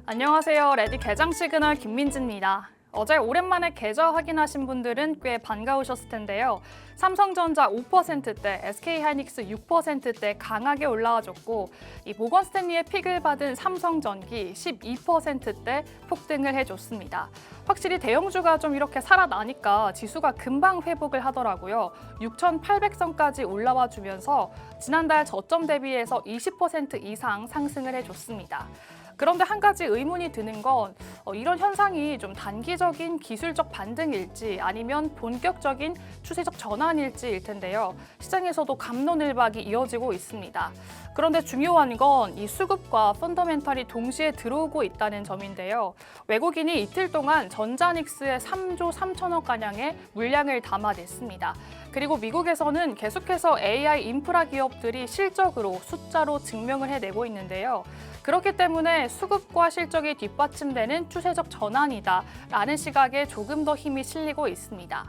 안녕하세요. 레디 개장 시그널 김민지입니다. 어제 오랜만에 계좌 확인하신 분들은 꽤 반가우셨을 텐데요. 삼성전자 5%대, SK하이닉스 6%대 강하게 올라와줬고 이 모건 스탠리의 픽을 받은 삼성전기 12%대 폭등을 해줬습니다. 확실히 대형주가 좀 이렇게 살아나니까 지수가 금방 회복을 하더라고요. 6,800선까지 올라와 주면서 지난달 저점 대비해서 20% 이상 상승을 해줬습니다. 그런데 한 가지 의문이 드는 건 이런 현상이 좀 단기적인 기술적 반등일지 아니면 본격적인 추세적 전환일지일 텐데요. 시장에서도 갑론을박이 이어지고 있습니다. 그런데 중요한 건 이 수급과 펀더멘탈이 동시에 들어오고 있다는 점인데요. 외국인이 이틀 동안 전자닉스에 3조 3천억 가량의 물량을 담아냈습니다. 그리고 미국에서는 계속해서 AI 인프라 기업들이 실적으로 숫자로 증명을 해내고 있는데요. 그렇기 때문에 수급과 실적이 뒷받침되는 추세적 전환이다라는 시각에 조금 더 힘이 실리고 있습니다.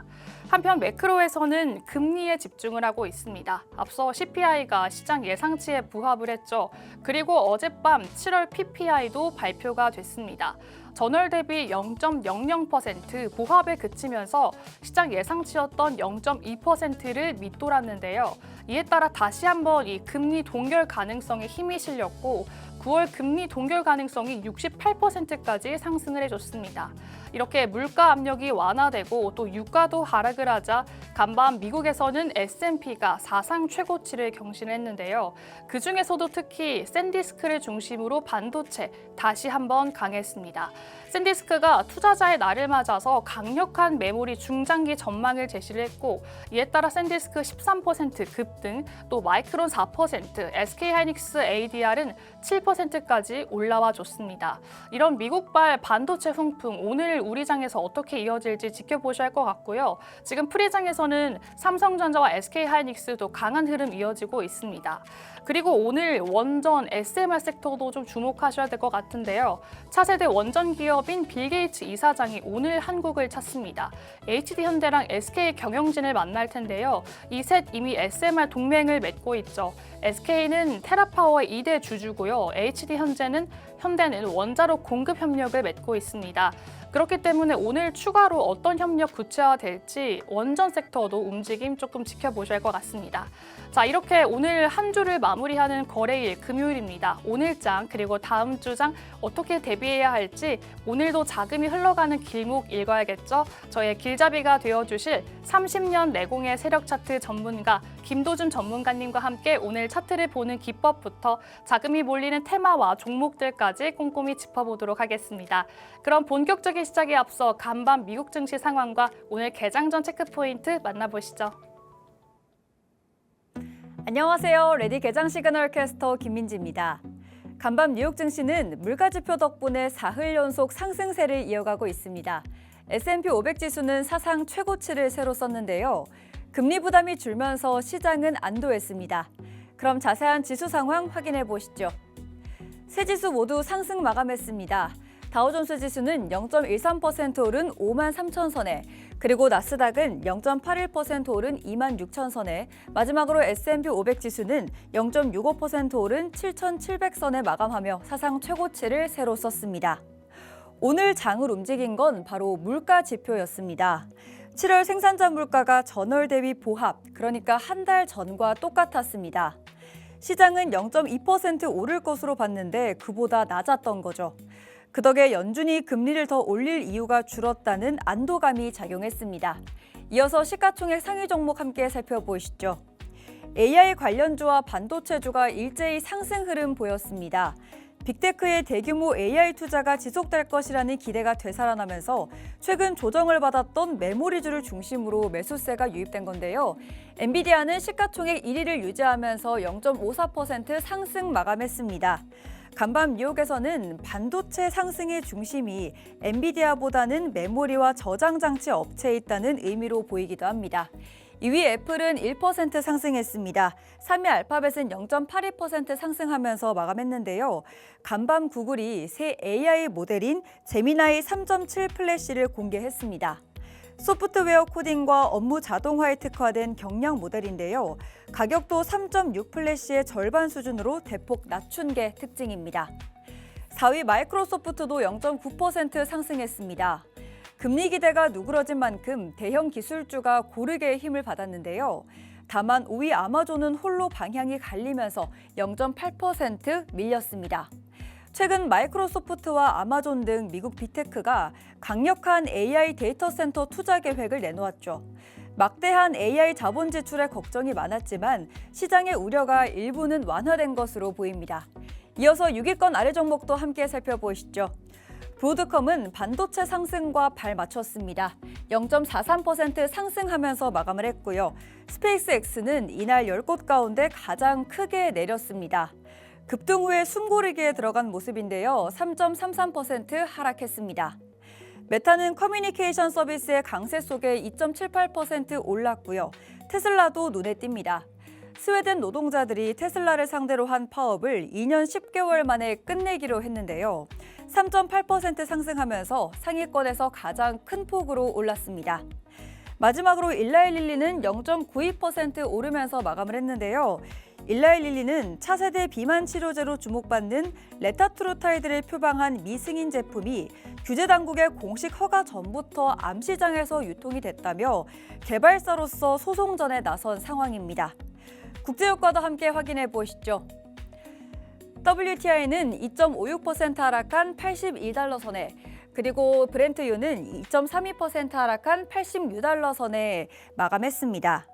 한편 매크로에서는 금리에 집중을 하고 있습니다. 앞서 CPI가 시장 예상치에 부합을 했죠. 그리고 어젯밤 7월 PPI도 발표가 됐습니다. 전월 대비 0.00% 보합에 그치면서 시장 예상치였던 0.2%를 밑돌았는데요. 이에 따라 다시 한번 이 금리 동결 가능성에 힘이 실렸고 9월 금리 동결 가능성이 68%까지 상승을 해줬습니다. 이렇게 물가 압력이 완화되고 또 유가도 하락을 하자 간밤 미국에서는 S&P가 사상 최고치를 경신했는데요. 그중에서도 특히 샌디스크를 중심으로 반도체 다시 한번 강했습니다. 샌디스크가 투자자의 날을 맞아서 강력한 메모리 중장기 전망을 제시를 했고 이에 따라 샌디스크 13% 급등, 또 마이크론 4%, SK하이닉스 ADR은 7%까지 올라와 줬습니다. 이런 미국발 반도체 훈풍 오늘 우리 장에서 어떻게 이어질지 지켜보셔야 할 것 같고요. 지금 프리장에서는 삼성전자와 SK하이닉스도 강한 흐름 이어지고 있습니다. 그리고 오늘 원전 SMR 섹터도 좀 주목하셔야 될 것 같은데요. 차세대 원전 기업인 빌 게이츠 이사장이 오늘 한국을 찾습니다. HD현대랑 SK경영진을 만날 텐데요. 이 셋 이미 SMR 동맹을 맺고 있죠. SK는 테라파워의 2대 주주고요. HD현대는 원자로 공급 협력을 맺고 있습니다. 그렇기 때문에 오늘 추가로 어떤 협력 구체화될지 원전 섹터도 움직임 조금 지켜보셔야 할 것 같습니다. 자, 이렇게 오늘 한 주를 마무리하는 거래일 금요일입니다. 오늘장 그리고 다음 주장 어떻게 대비해야 할지 오늘도 자금이 흘러가는 길목 읽어야겠죠. 저의 길잡이가 되어주실 30년 내공의 세력 차트 전문가 김도준 전문가님과 함께 오늘 차트를 보는 기법부터 자금이 몰리는 테마와 종목들까지 꼼꼼히 짚어보도록 하겠습니다. 그럼 본격적인 시작에 앞서 간밤 미국 증시 상황과 오늘 개장 전 체크포인트 만나보시죠. 안녕하세요. 레디 개장 시그널 캐스터 김민지입니다. 간밤 뉴욕 증시는 물가지표 덕분에 사흘 연속 상승세를 이어가고 있습니다. S&P 500 지수는 사상 최고치를 새로 썼는데요. 금리 부담이 줄면서 시장은 안도했습니다. 그럼 자세한 지수 상황 확인해 보시죠. 세 지수 모두 상승 마감했습니다. 다우존스 지수는 0.13% 오른 53,000선에, 그리고 나스닥은 0.81% 오른 26,000선에, 마지막으로 S&P 500 지수는 0.65% 오른 7,700선에 마감하며 사상 최고치를 새로 썼습니다. 오늘 장을 움직인 건 바로 물가 지표였습니다. 7월 생산자 물가가 전월 대비 보합, 그러니까 한 달 전과 똑같았습니다. 시장은 0.2% 오를 것으로 봤는데 그보다 낮았던 거죠. 그 덕에 연준이 금리를 더 올릴 이유가 줄었다는 안도감이 작용했습니다. 이어서 시가총액 상위 종목 함께 살펴보시죠. AI 관련주와 반도체주가 일제히 상승 흐름 보였습니다. 빅테크의 대규모 AI 투자가 지속될 것이라는 기대가 되살아나면서 최근 조정을 받았던 메모리주를 중심으로 매수세가 유입된 건데요. 엔비디아는 시가총액 1위를 유지하면서 0.54% 상승 마감했습니다. 간밤 뉴욕에서는 반도체 상승의 중심이 엔비디아보다는 메모리와 저장 장치 업체에 있다는 의미로 보이기도 합니다. 2위 애플은 1% 상승했습니다. 3위 알파벳은 0.82% 상승하면서 마감했는데요. 간밤 구글이 새 AI 모델인 제미나이 3.7 플래시를 공개했습니다. 소프트웨어 코딩과 업무 자동화에 특화된 경량 모델인데요. 가격도 3.6 플래시의 절반 수준으로 대폭 낮춘 게 특징입니다. 4위 마이크로소프트도 0.9% 상승했습니다. 금리 기대가 누그러진 만큼 대형 기술주가 고르게 힘을 받았는데요. 다만 5위 아마존은 홀로 방향이 갈리면서 0.8% 밀렸습니다. 최근 마이크로소프트와 아마존 등 미국 빅테크가 강력한 AI 데이터 센터 투자 계획을 내놓았죠. 막대한 AI 자본 지출에 걱정이 많았지만 시장의 우려가 일부는 완화된 것으로 보입니다. 이어서 6위권 아래 종목도 함께 살펴보시죠. 브로드컴은 반도체 상승과 발맞췄습니다. 0.43% 상승하면서 마감을 했고요. 스페이스X는 이날 10곳 가운데 가장 크게 내렸습니다. 급등 후에 숨고르기에 들어간 모습인데요. 3.33% 하락했습니다. 메타는 커뮤니케이션 서비스의 강세 속에 2.78% 올랐고요. 테슬라도 눈에 띕니다. 스웨덴 노동자들이 테슬라를 상대로 한 파업을 2년 10개월 만에 끝내기로 했는데요. 3.8% 상승하면서 상위권에서 가장 큰 폭으로 올랐습니다. 마지막으로 일라일릴리는 0.92% 오르면서 마감을 했는데요. 일라일릴리는 차세대 비만 치료제로 주목받는 레타트로타이드를 표방한 미승인 제품이 규제 당국의 공식 허가 전부터 암 시장에서 유통이 됐다며 개발사로서 소송전에 나선 상황입니다. 국제유가도 함께 확인해 보시죠. WTI는 2.56% 하락한 82달러 선에, 그리고 브렌트유는 2.32% 하락한 86달러 선에 마감했습니다.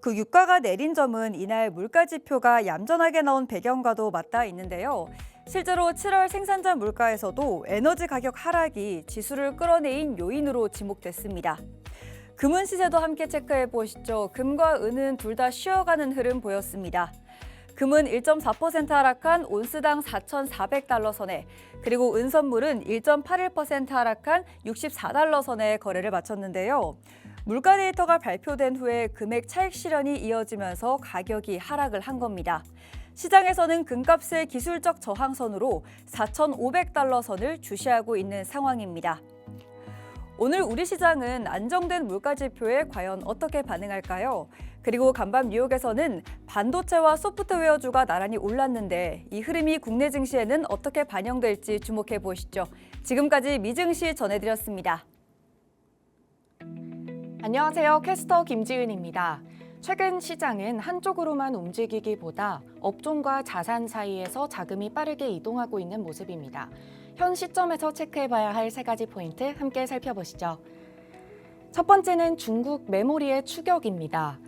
그 유가가 내린 점은 이날 물가 지표가 얌전하게 나온 배경과도 맞닿아 있는데요. 실제로 7월 생산자 물가에서도 에너지 가격 하락이 지수를 끌어내린 요인으로 지목됐습니다. 금은 시세도 함께 체크해 보시죠. 금과 은은 둘 다 쉬어가는 흐름 보였습니다. 금은 1.4% 하락한 온스당 4,400달러 선에, 그리고 은선물은 1.81% 하락한 64달러 선에 거래를 마쳤는데요. 물가 데이터가 발표된 후에 금액 차익 실현이 이어지면서 가격이 하락을 한 겁니다. 시장에서는 금값의 기술적 저항선으로 4,500달러 선을 주시하고 있는 상황입니다. 오늘 우리 시장은 안정된 물가 지표에 과연 어떻게 반응할까요? 그리고 간밤 뉴욕에서는 반도체와 소프트웨어주가 나란히 올랐는데 이 흐름이 국내 증시에는 어떻게 반영될지 주목해 보시죠. 지금까지 미증시 전해드렸습니다. 안녕하세요. 캐스터 김지은입니다. 최근 시장은 한쪽으로만 움직이기보다 업종과 자산 사이에서 자금이 빠르게 이동하고 있는 모습입니다. 현 시점에서 체크해봐야 할 세 가지 포인트 함께 살펴보시죠. 첫 번째는 중국 메모리의 추격입니다.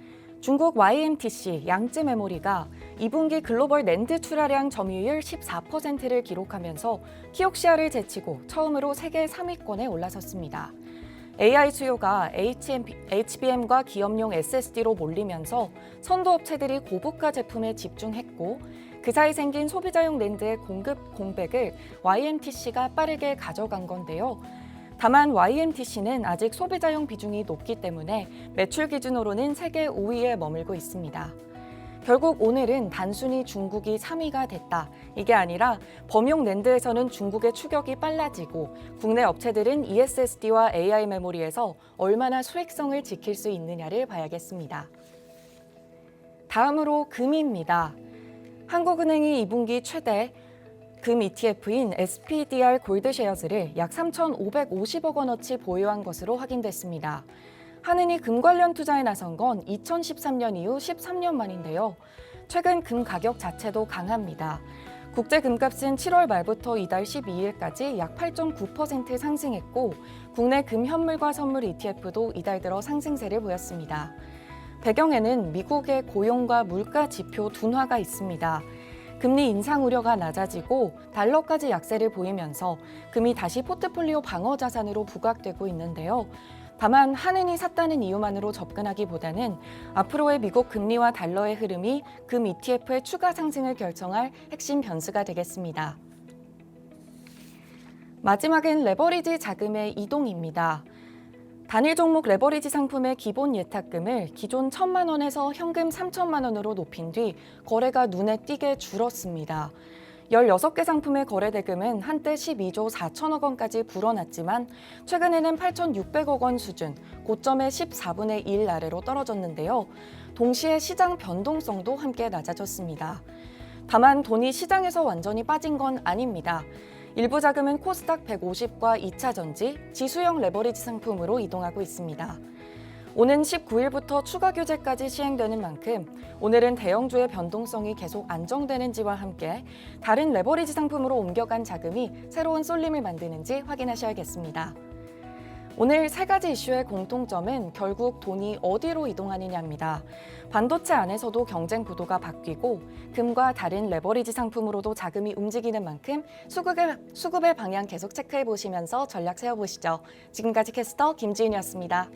중국 YMTC 양쯔 메모리가 2분기 글로벌 낸드 출하량 점유율 14%를 기록하면서 키옥시아를 제치고 처음으로 세계 3위권에 올라섰습니다. AI 수요가 HBM과 기업용 SSD로 몰리면서 선도업체들이 고부가 제품에 집중했고 그 사이 생긴 소비자용 낸드의 공급 공백을 YMTC가 빠르게 가져간 건데요. 다만 YMTC는 아직 소비자용 비중이 높기 때문에 매출 기준으로는 세계 5위에 머물고 있습니다. 결국 오늘은 단순히 중국이 3위가 됐다. 이게 아니라 범용 낸드에서는 중국의 추격이 빨라지고 국내 업체들은 ESSD와 AI 메모리에서 얼마나 수익성을 지킬 수 있느냐를 봐야겠습니다. 다음으로 금입니다. 한국은행이 2분기 최대 금 ETF인 SPDR 골드쉐어즈를 약 3,550억 원어치 보유한 것으로 확인됐습니다. 한은이 금 관련 투자에 나선 건 2013년 이후 13년 만인데요. 최근 금 가격 자체도 강합니다. 국제 금값은 7월 말부터 이달 12일까지 약 8.9% 상승했고 국내 금 현물과 선물 ETF도 이달 들어 상승세를 보였습니다. 배경에는 미국의 고용과 물가 지표 둔화가 있습니다. 금리 인상 우려가 낮아지고 달러까지 약세를 보이면서 금이 다시 포트폴리오 방어 자산으로 부각되고 있는데요. 다만 한은이 샀다는 이유만으로 접근하기보다는 앞으로의 미국 금리와 달러의 흐름이 금 ETF의 추가 상승을 결정할 핵심 변수가 되겠습니다. 마지막은 레버리지 자금의 이동입니다. 단일 종목 레버리지 상품의 기본 예탁금을 기존 1,000만 원에서 현금 3,000만 원으로 높인 뒤 거래가 눈에 띄게 줄었습니다. 16개 상품의 거래 대금은 한때 12조 4천억 원까지 불어났지만 최근에는 8,600억 원 수준, 고점의 14분의 1 아래로 떨어졌는데요. 동시에 시장 변동성도 함께 낮아졌습니다. 다만 돈이 시장에서 완전히 빠진 건 아닙니다. 일부 자금은 코스닥 150과 2차 전지, 지수형 레버리지 상품으로 이동하고 있습니다. 오는 19일부터 추가 규제까지 시행되는 만큼 오늘은 대형주의 변동성이 계속 안정되는지와 함께 다른 레버리지 상품으로 옮겨간 자금이 새로운 쏠림을 만드는지 확인하셔야겠습니다. 오늘 세 가지 이슈의 공통점은 결국 돈이 어디로 이동하느냐입니다. 반도체 안에서도 경쟁 구도가 바뀌고 금과 다른 레버리지 상품으로도 자금이 움직이는 만큼 수급의 방향 계속 체크해 보시면서 전략 세워보시죠. 지금까지 캐스터 김지은이었습니다.